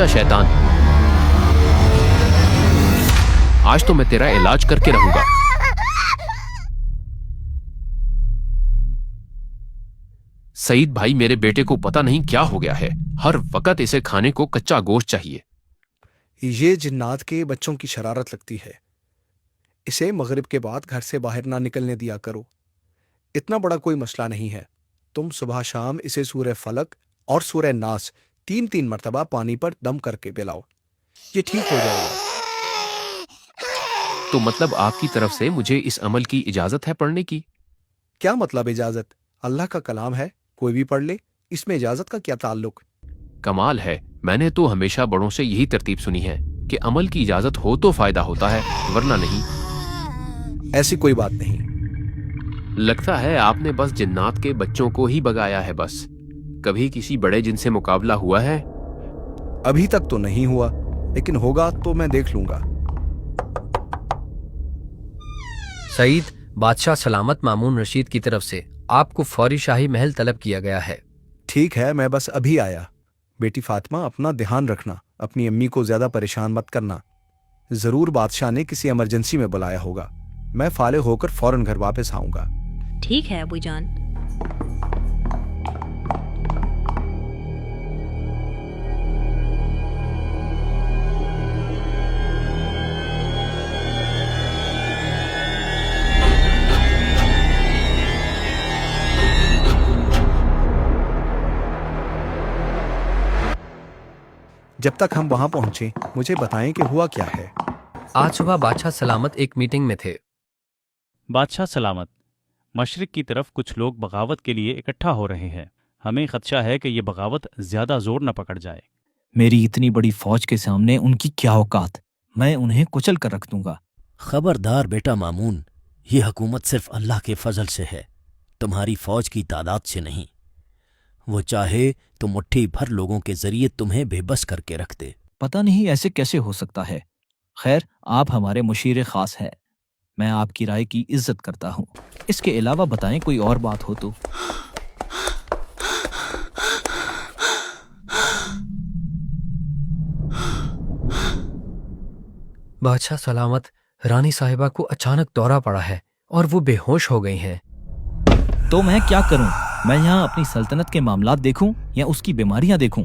जा शैतान, आज तो मैं तेरा इलाज करके रहूंगा। सईद भाई, मेरे बेटे को पता नहीं क्या हो गया है, हर वक्त इसे खाने को कच्चा गोश्त चाहिए। ये जिन्नात के बच्चों की शरारत लगती है। इसे मगरिब के बाद घर से बाहर ना निकलने दिया करो। इतना बड़ा कोई मसला नहीं है। तुम सुबह शाम इसे सूरह फलक और सूरह नास 3-3 मरतबा पानी पर दम करके पिलाओ, ये ठीक हो जाएगा। तो मतलब आपकी तरफ से मुझे इस अमल की इजाजत है पढ़ने की? क्या मतलब इजाजत? अल्लाह का कलाम है, कोई भी पढ़ ले, इसमें इजाजत का क्या ताल्लुक? कमाल है, मैंने तो हमेशा बड़ों से यही तरतीब सुनी है कि अमल की इजाजत हो तो फायदा होता है, वरना नहीं। ऐसी कोई बात नहीं। लगता है आपने बस जिन्नात के बच्चों को ही भगाया है बस। कभी किसी बड़े जिन से मुकाबला हुआ है? अभी तक तो नहीं हुआ, लेकिन होगा तो मैं देख लूंगा। सईद, बादशाह सलामत मामून रशीद की तरफ से आपको फौरी शाही महल तलब किया गया है। ठीक है, मैं बस अभी आया। बेटी फातिमा, अपना ध्यान रखना, अपनी अम्मी को ज्यादा परेशान मत करना। जरूर बादशाह ने किसी इमरजेंसी में बुलाया होगा। मैं फाले होकर फौरन घर वापस आऊंगा। ठीक है अबू जान। जब तक हम वहां पहुंचे, मुझे बताएं कि हुआ क्या है। आज सुबह बादशाह सलामत एक मीटिंग में थे। बादशाह सलामत, मशरिक की तरफ कुछ लोग बगावत के लिए इकट्ठा हो रहे हैं। हमें खदशा है कि ये बगावत ज्यादा जोर न पकड़ जाए। मेरी इतनी बड़ी फौज के सामने उनकी क्या औकात, मैं उन्हें कुचल कर रख दूंगा। खबरदार बेटा मामून, ये हुकूमत सिर्फ अल्लाह के फजल से है, तुम्हारी फौज की तादाद से नहीं। वो चाहे तो मुट्ठी भर लोगों के जरिए तुम्हें बेबस करके रख दे। पता नहीं ऐसे कैसे हो सकता है। खैर, आप हमारे मुशीर खास हैं, मैं आपकी राय की इज्जत करता हूँ। इसके अलावा बताएं कोई और बात हो तो। बादशाह सलामत, रानी साहिबा को अचानक दौरा पड़ा है और वो बेहोश हो गई हैं। तो मैं क्या करूं? मैं यहाँ अपनी सल्तनत के मामलात देखूं या उसकी बीमारियां देखूं?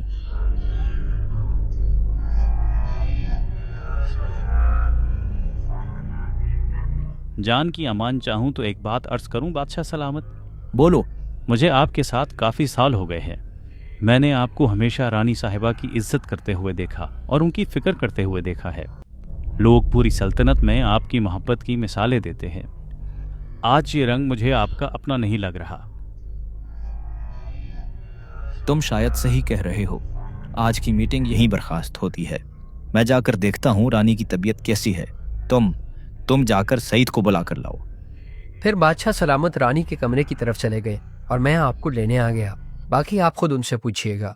जान की अमान चाहूं तो एक बात अर्ज करूं बादशाह सलामत? बोलो। मुझे आपके साथ काफी साल हो गए हैं। मैंने आपको हमेशा रानी साहिबा की इज्जत करते हुए देखा और उनकी फिक्र करते हुए देखा है। लोग पूरी सल्तनत में आपकी मोहब्बत की मिसालें देते हैं। आज ये रंग मुझे आपका अपना नहीं लग रहा। तुम शायद सही कह रहे हो। आज की मीटिंग यहीं बर्खास्त होती है। मैं जाकर देखता हूँ रानी की तबीयत कैसी है। तुम जाकर सईद को बुला कर लाओ। फिर बादशाह सलामत रानी के कमरे की तरफ चले गए और मैं आपको लेने आ गया। बाकी आप खुद उनसे पूछिएगा।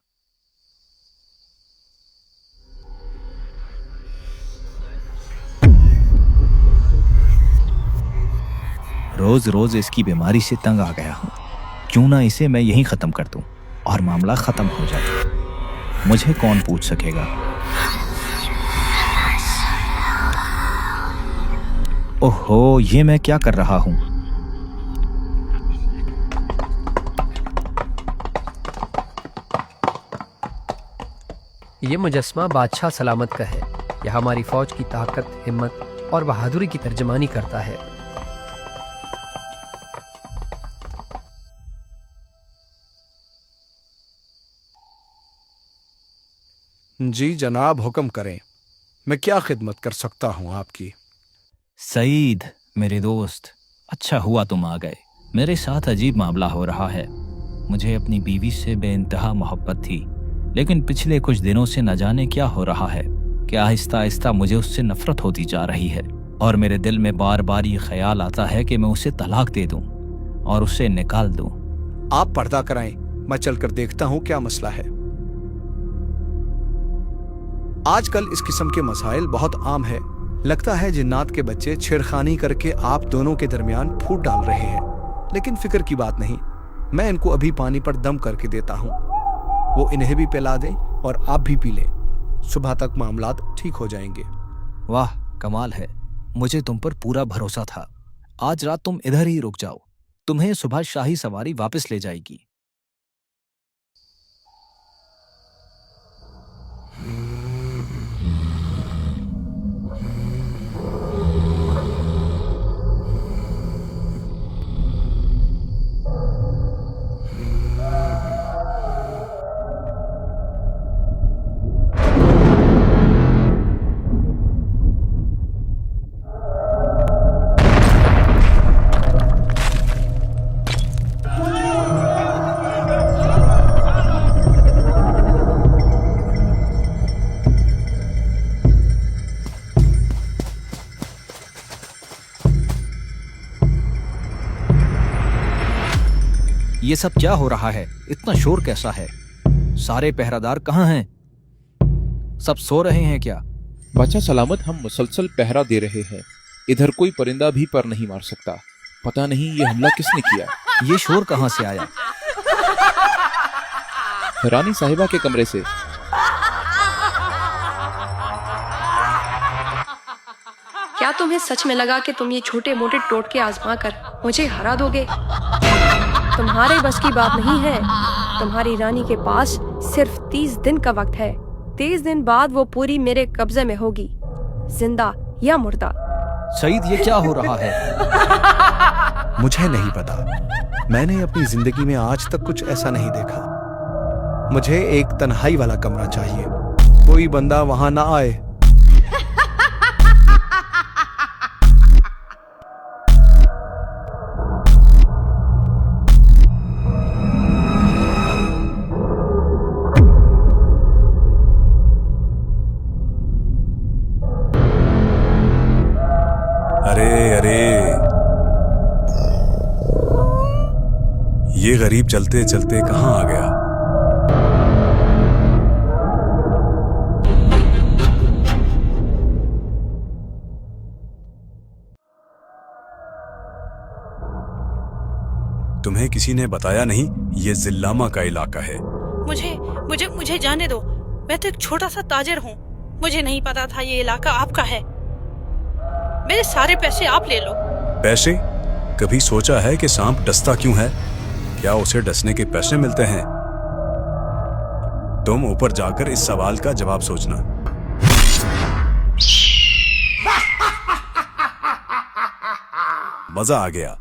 रोज रोज इसकी बीमारी से तंग आ गया हूँ। क्यों ना इसे मैं यहीं खत्म कर दूं और मामला खत्म हो जाए। मुझे कौन पूछ सकेगा? ओहो, ये मैं क्या कर रहा हूं? ये मुजस्मा बादशाह सलामत का है। यह हमारी फौज की ताकत, हिम्मत और बहादुरी की तर्जमानी करता है। जी जनाब, हुक्म करें। मैं क्या खिदमत कर सकता हूं आपकी? सईद मेरे दोस्त, अच्छा हुआ तुम आ गए। मेरे साथ अजीब मामला हो रहा है। मुझे अपनी बीवी से बेइंतहा मोहब्बत थी, लेकिन पिछले कुछ दिनों से न जाने क्या हो रहा है कि आहिस्ता आहिस्ता मुझे उससे नफरत होती जा रही है और मेरे दिल में बार बार ये ख्याल आता है कि मैं उसे तलाक दे दूं और उसे निकाल दूं। आप पर्दा कराएं, मैं चलकर देखता हूं क्या मसला है। आजकल इस किस्म के मसाइल बहुत आम है। लगता है जिन्नात के बच्चे छेड़खानी करके आप दोनों के दरमियान फूट डाल रहे हैं, लेकिन फिक्र की बात नहीं। मैं इनको अभी पानी पर दम करके देता हूं। वो इन्हें भी पिला दें और आप भी पी लें। सुबह तक मामलात ठीक हो जाएंगे। वाह, कमाल है। मुझे तुम पर पूरा भरोसा था। आज रात तुम इधर ही रुक जाओ, तुम्हें सुबह शाही सवारी वापस ले जाएगी। ये सब क्या हो रहा है? इतना शोर कैसा है? सारे पहरादार कहाँ हैं? सब सो रहे हैं क्या? बादशाह सलामत, हम मुसलसल पहरा दे रहे हैं। इधर कोई परिंदा भी पर नहीं मार सकता। पता नहीं ये हमला किसने किया। ये शोर कहाँ से आया? रानी साहिबा के कमरे से। क्या तुम्हें सच में लगा कि तुम ये छोटे मोटे टोटके आजमा कर मुझे हरा दोगे? तुम्हारे बस की बात नहीं है। तुम्हारी रानी के पास सिर्फ 30 दिन का वक्त है। 30 दिन बाद वो पूरी मेरे कब्जे में होगी, जिंदा या मुर्दा। सईद, ये क्या हो रहा है? मुझे नहीं पता। मैंने अपनी जिंदगी में आज तक कुछ ऐसा नहीं देखा। मुझे एक तन्हाई वाला कमरा चाहिए, कोई बंदा वहां ना आए। ये गरीब चलते चलते कहाँ आ गया? तुम्हें किसी ने बताया नहीं ये जिल्लामा का इलाका है? मुझे मुझे मुझे जाने दो। मैं तो एक छोटा सा ताजिर हूँ। मुझे नहीं पता था ये इलाका आपका है। मेरे सारे पैसे आप ले लो। पैसे? कभी सोचा है कि सांप डसता क्यों है? क्या उसे डसने के पैसे मिलते हैं? तुम ऊपर जाकर इस सवाल का जवाब सोचना। मजा आ गया।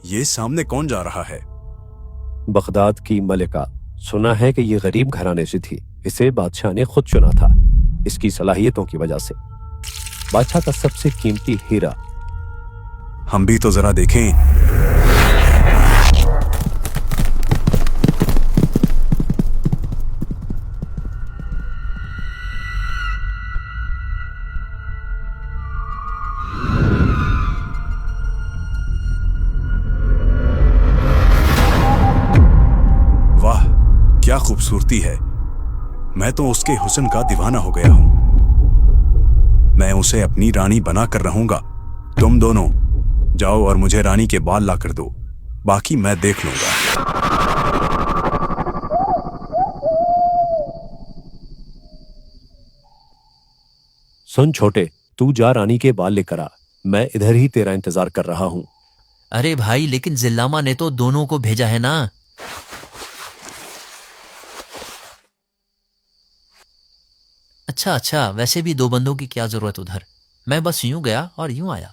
ये सामने कौन जा रहा है? बगदाद की मलिका। सुना है कि ये गरीब घराने से थी। इसे बादशाह ने खुद चुना था, इसकी सलाहियतों की वजह से। बादशाह का सबसे कीमती हीरा। हम भी तो जरा देखें। वाह, क्या खूबसूरती है। मैं तो उसके हुस्न का दीवाना हो गया हूं। मैं उसे अपनी रानी बना कर रहूंगा। तुम दोनों जाओ और मुझे रानी के बाल ला कर दो, बाकी मैं देख लूंगा। सुन छोटे, तू जा रानी के बाल लेकर आ। मैं इधर ही तेरा इंतजार कर रहा हूं। अरे भाई, लेकिन जिल्लामा ने तो दोनों को भेजा है ना। अच्छा, वैसे भी 2 बंदों की क्या जरूरत उधर। मैं बस यूं गया और यूं आया।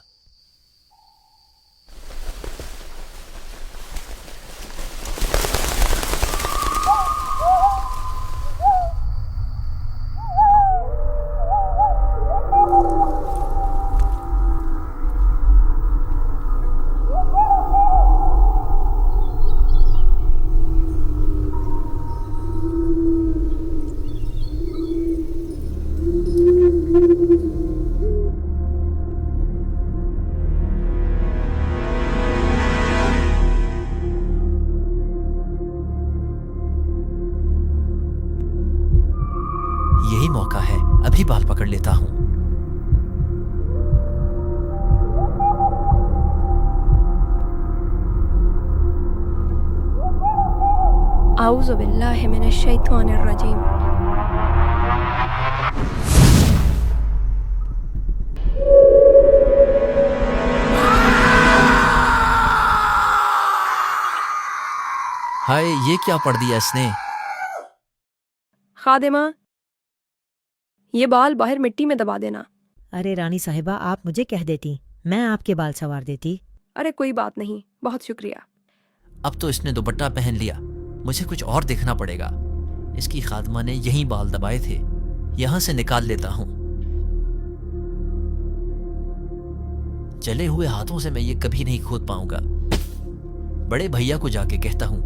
यही मौका है, अभी बाल पकड़ लेता हूं। आऊज़ु बिल्लाहि मिनश शैतानिर रजीम। हाय, ये क्या पढ़ दिया इसने? खादिमा, ये बाल बाहर मिट्टी में दबा देना। अरे रानी साहिबा, आप मुझे कह देती, मैं आपके बाल संवार देती। अरे कोई बात नहीं, बहुत शुक्रिया। अब तो इसने दुपट्टा पहन लिया, मुझे कुछ और देखना पड़ेगा। इसकी खादमा ने यहीं बाल दबाए थे, यहां से निकाल लेता हूं। जले हुए हाथों से मैं ये कभी नहीं खोद पाऊंगा। बड़े भैया को जाके कहता हूं।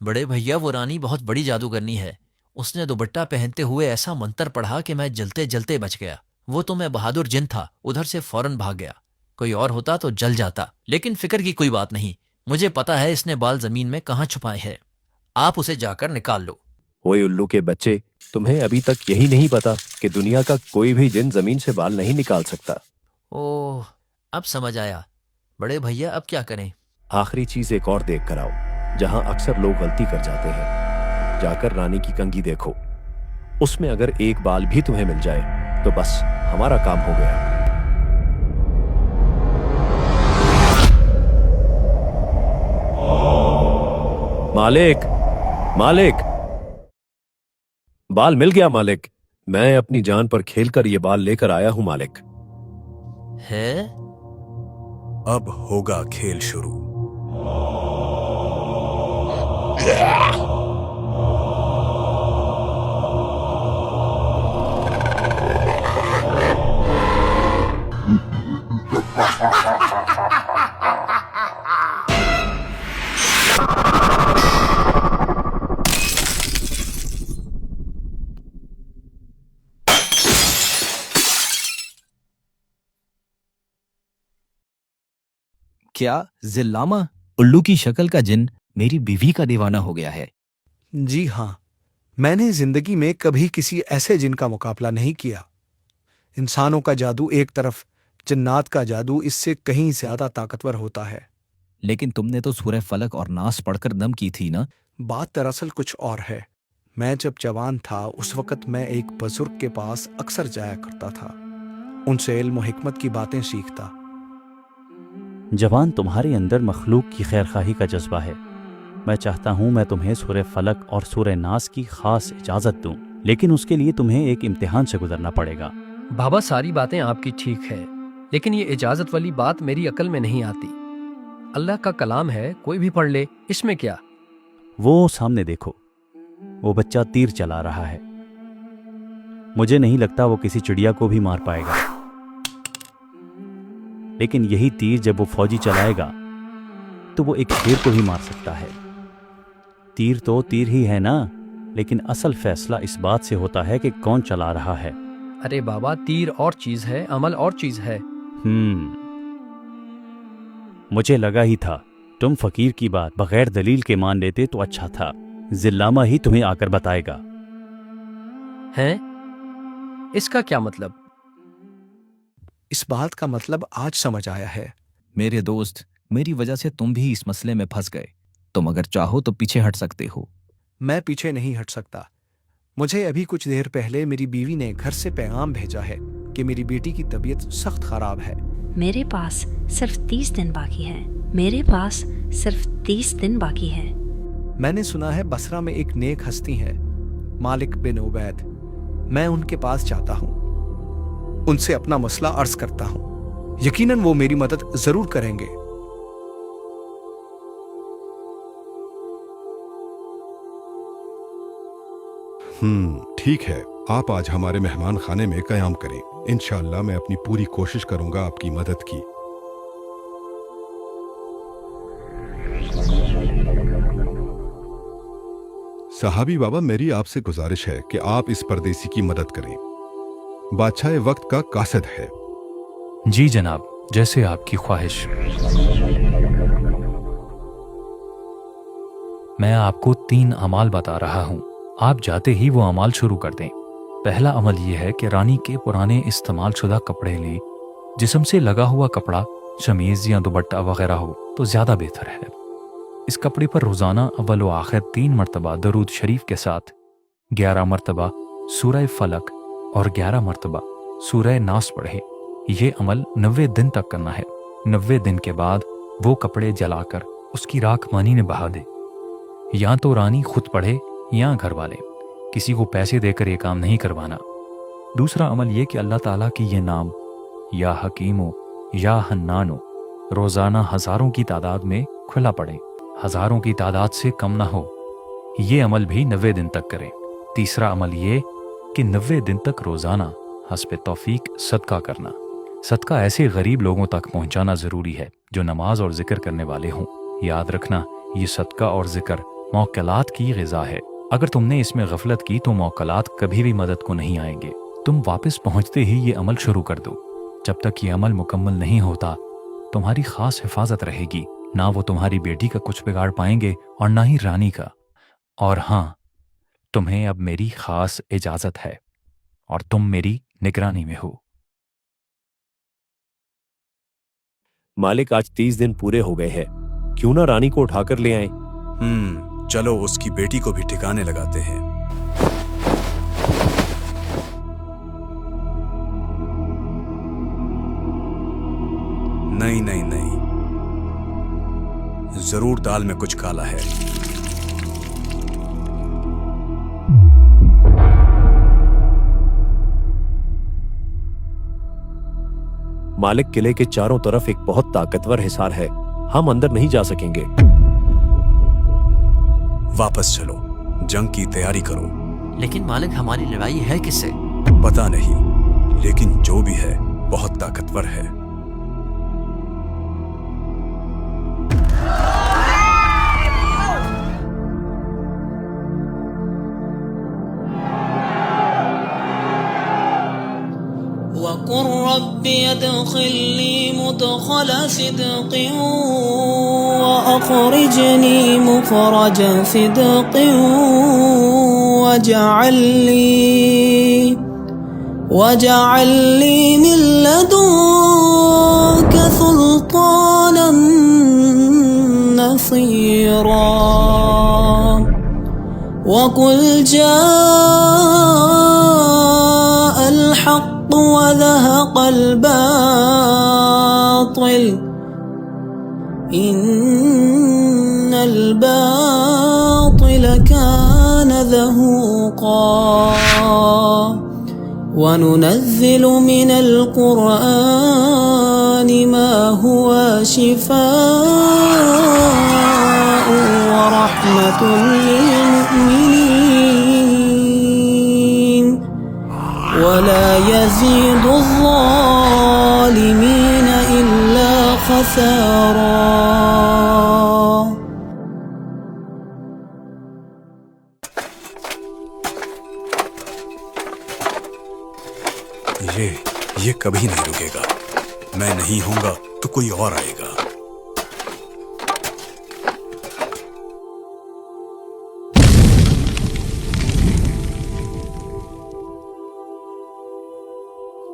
बड़े भैया, वो रानी बहुत बड़ी जादूगरनी है। उसने दुपट्टा पहनते हुए ऐसा मंत्र पढ़ा कि मैं जलते जलते बच गया। वो तो मैं बहादुर जिन था, उधर से फौरन भाग गया। कोई और होता तो जल जाता, लेकिन फिक्र की कोई बात नहीं। मुझे पता है इसने बाल जमीन में कहाँ छुपाए हैं। आप उसे जाकर निकाल लो। ओए उल्लू के बच्चे, तुम्हें अभी तक यही नहीं पता कि दुनिया का कोई भी जिन जमीन से बाल नहीं निकाल सकता। ओह, अब समझ आया। बड़े भैया, अब क्या करें? आखिरी चीज एक और देख कर आओ, जहां अक्सर लोग गलती कर जाते हैं। जाकर रानी की कंघी देखो, उसमें अगर एक बाल भी तुम्हें मिल जाए तो बस हमारा काम हो गया। मालिक, मालिक, बाल मिल गया मालिक। मैं अपनी जान पर खेलकर ये बाल लेकर आया हूं मालिक। है? अब होगा खेल शुरू। क्या जिल्लामा, उल्लू की शक्ल का जिन मेरी बीवी का दीवाना हो गया है? जी हाँ, मैंने जिंदगी में कभी किसी ऐसे जिन का मुकाबला नहीं किया। इंसानों का जादू एक तरफ, जन्नात का जादू इससे कहीं ज्यादा ताकतवर होता है। लेकिन तुमने तो सूरह फलक और नास पढ़कर दम की थी ना? बात दरअसल कुछ और है। मैं जब जवान था उस वक्त मैं एक बुजुर्ग के पास अक्सर जाया करता था, उनसे इल्म और हिकमत की बातें सीखता। जवान, तुम्हारे अंदर मखलूक की खैरखाही का जज्बा है। मैं चाहता हूँ मैं तुम्हें सूरह फलक और सूरह नास की खास इजाज़त दूँ, लेकिन उसके लिए तुम्हें एक इम्तिहान से गुजरना पड़ेगा। बाबा, सारी बातें आपकी ठीक है, लेकिन ये इजाज़त वाली बात मेरी अकल में नहीं आती। अल्लाह का कलाम है, कोई भी पढ़ ले, इसमें क्या? वो सामने देखो, वो बच्चा तीर चला रहा है। मुझे नहीं लगता वो किसी चिड़िया को भी मार पाएगा, लेकिन यही तीर जब वो फौजी चलाएगा तो वो एक शेर को ही मार सकता है। तीर तो तीर ही है ना, लेकिन असल फैसला इस बात से होता है कि कौन चला रहा है। अरे बाबा, तीर और चीज है, अमल और चीज है। मुझे लगा ही था तुम फकीर की बात बगैर दलील के मान लेते तो अच्छा था। जिल्लामा ही तुम्हें आकर बताएगा। हैं? इसका क्या मतलब? इस बात का मतलब आज समझ आया है। मेरे दोस्त, मेरी वजह से तुम भी इस मसले में फंस गए। तुम अगर चाहो तो पीछे हट सकते हो। मैं पीछे नहीं हट सकता। मुझे अभी कुछ देर पहले मेरी बीवी ने घर से पैगाम भेजा है कि मेरी बेटी की तबीयत सख्त खराब है। मेरे पास सिर्फ 30 दिन बाकी है। मेरे पास सिर्फ 30 दिन बाकी है। मैंने सुना है बसरा में एक नेक हस्ती है, मालिक बिन उबैद। मैं उनके पास जाता हूँ, उनसे अपना मसला अर्ज करता हूँ। यकीनन वो मेरी मदद जरूर करेंगे। ठीक है, आप आज हमारे मेहमान खाने में कयाम करें। इंशाअल्लाह मैं अपनी पूरी कोशिश करूंगा आपकी मदद की। सहाबी बाबा, मेरी आपसे गुजारिश है कि आप इस परदेसी की मदद करें। बादशाह वक्त का कासिद है। जी जनाब, जैसे आपकी ख्वाहिश। मैं आपको 3 अमाल बता रहा हूं। आप जाते ही वो अमाल शुरू कर दें। पहला अमल यह है कि रानी के पुराने इस्तेमाल शुदा कपड़े लें जिस्म से लगा हुआ कपड़ा, शमीज या दुपट्टा वगैरह हो तो ज्यादा बेहतर है। इस कपड़े पर रोजाना अव्वल व आखिर 3 मरतबा दरूद शरीफ के साथ 11 मरतबा सूरह फलक और 11 मरतबा सूरह नास पढ़े। ये अमल 90 दिन तक करना है। 90 दिन के बाद वो कपड़े जलाकर उसकी राख पानी में बहा दे। या तो रानी खुद पढ़े या घर वाले, किसी को पैसे देकर ये काम नहीं करवाना। दूसरा अमल ये कि अल्लाह ताला की ये नाम या हकीमो या हन्नानो रोजाना हजारों की तादाद में खुला पड़े, हजारों की तादाद से कम ना हो। ये अमल भी 90 दिन तक करें। तीसरा अमल ये कि 90 दिन तक रोजाना हस्बे तौफीक सदका करना। सदका ऐसे गरीब लोगों तक पहुंचाना जरूरी है जो नमाज और जिक्र करने वाले हों। याद रखना, ये सदका और जिक्र मौकलात की ग़िज़ा है। अगर तुमने इसमें गफलत की तो मौकलात कभी भी मदद को नहीं आएंगे। तुम वापस पहुंचते ही ये अमल शुरू कर दो। जब तक ये अमल मुकम्मल नहीं होता तुम्हारी खास हिफाजत रहेगी। ना वो तुम्हारी बेटी का कुछ बिगाड़ पाएंगे और ना ही रानी का। और हाँ, तुम्हें अब मेरी खास इजाजत है और तुम मेरी निगरानी में हो। मालिक, आज 30 दिन पूरे हो गए हैं, क्यों ना रानी को उठाकर ले आए? चलो उसकी बेटी को भी ठिकाने लगाते हैं। नहीं नहीं नहीं, जरूर दाल में कुछ काला है। मालिक, किले के चारों तरफ एक बहुत ताकतवर हिसार है, हम अंदर नहीं जा सकेंगे। वापस चलो, जंग की तैयारी करो। लेकिन मालिक, हमारी लड़ाई है किससे? पता नहीं, लेकिन जो भी है बहुत ताकतवर है। वक़ुर रब्बि अदखिलनी मुदखल सिद्क़ व अख़रिजनी मुख़रज सिद्क़ वजअलनी मिन लदुनक सुल्तानन नसीरा वक़ुल जाअल हक़्क़ वज़हक़ल बातिल इन्नल बातिल कान ज़हूक़ा वनुनज़्ज़िलु मिनल क़ुरआनि मा हुवा शिफ़ाअun व रहमतुन लिल मुमिनीन वला यज़ीदु ज़ालिमीन इल्ला खसारा। ये कभी नहीं रुकेगा। मैं नहीं होऊंगा तो कोई और आएगा।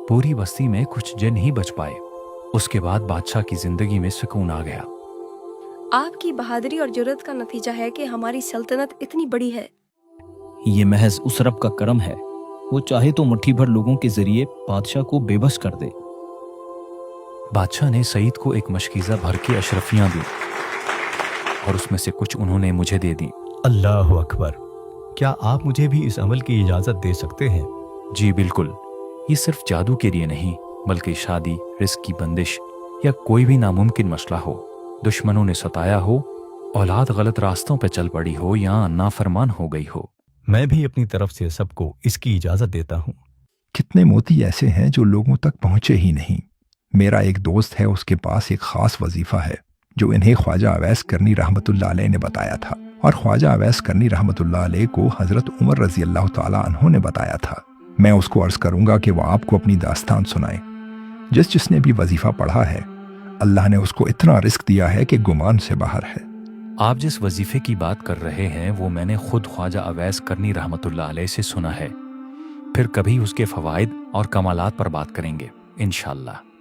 पूरी बस्ती में कुछ जिन ही बच पाए। उसके बाद बादशाह की जिंदगी में सुकून आ गया। आपकी बहादुरी और जुर्रत का नतीजा है कि हमारी सल्तनत इतनी बड़ी है। ये महज उस रब का करम है, वो चाहे तो मुट्ठी भर लोगों के जरिए बादशाह को बेबस कर दे। बादशाह ने सईद को एक मशकीज़ा भर के अशरफियां दी और उसमें से कुछ उन्होंने मुझे दे दी। अल्लाह अकबर, क्या आप मुझे भी इस अमल की इजाजत दे सकते हैं? जी बिल्कुल। ये सिर्फ जादू के लिए नहीं बल्कि शादी, रिस्क की बंदिश या कोई भी नामुमकिन मसला हो, दुश्मनों ने सताया हो, औलाद गलत रास्तों पर चल पड़ी हो या नाफरमान हो गई हो, मैं भी अपनी तरफ से सबको इसकी इजाजत देता हूँ। कितने मोती ऐसे हैं जो लोगों तक पहुंचे ही नहीं। मेरा एक दोस्त है, उसके पास एक खास वजीफा है जो इन्हें ख्वाजा अवैस करनी रहमतुल्लाह अलैह ने बताया था, और ख्वाजा अवैस करनी रहमतुल्लाह अलैह को हजरत उमर रजी अल्लाह ताला अन्हु ने बताया था। मैं उसको अर्ज करूंगा कि वह आपको अपनी दास्तान सुनाए। जिसने भी वजीफा पढ़ा है, अल्लाह ने उसको इतना रिस्क दिया है कि गुमान से बाहर है। आप जिस वजीफे की बात कर रहे हैं वो मैंने खुद ख्वाजा अवैस करनी रहमतुल्लाह अलैह से सुना है। फिर कभी उसके फवाइद और कमालात पर बात करेंगे इंशाअल्लाह।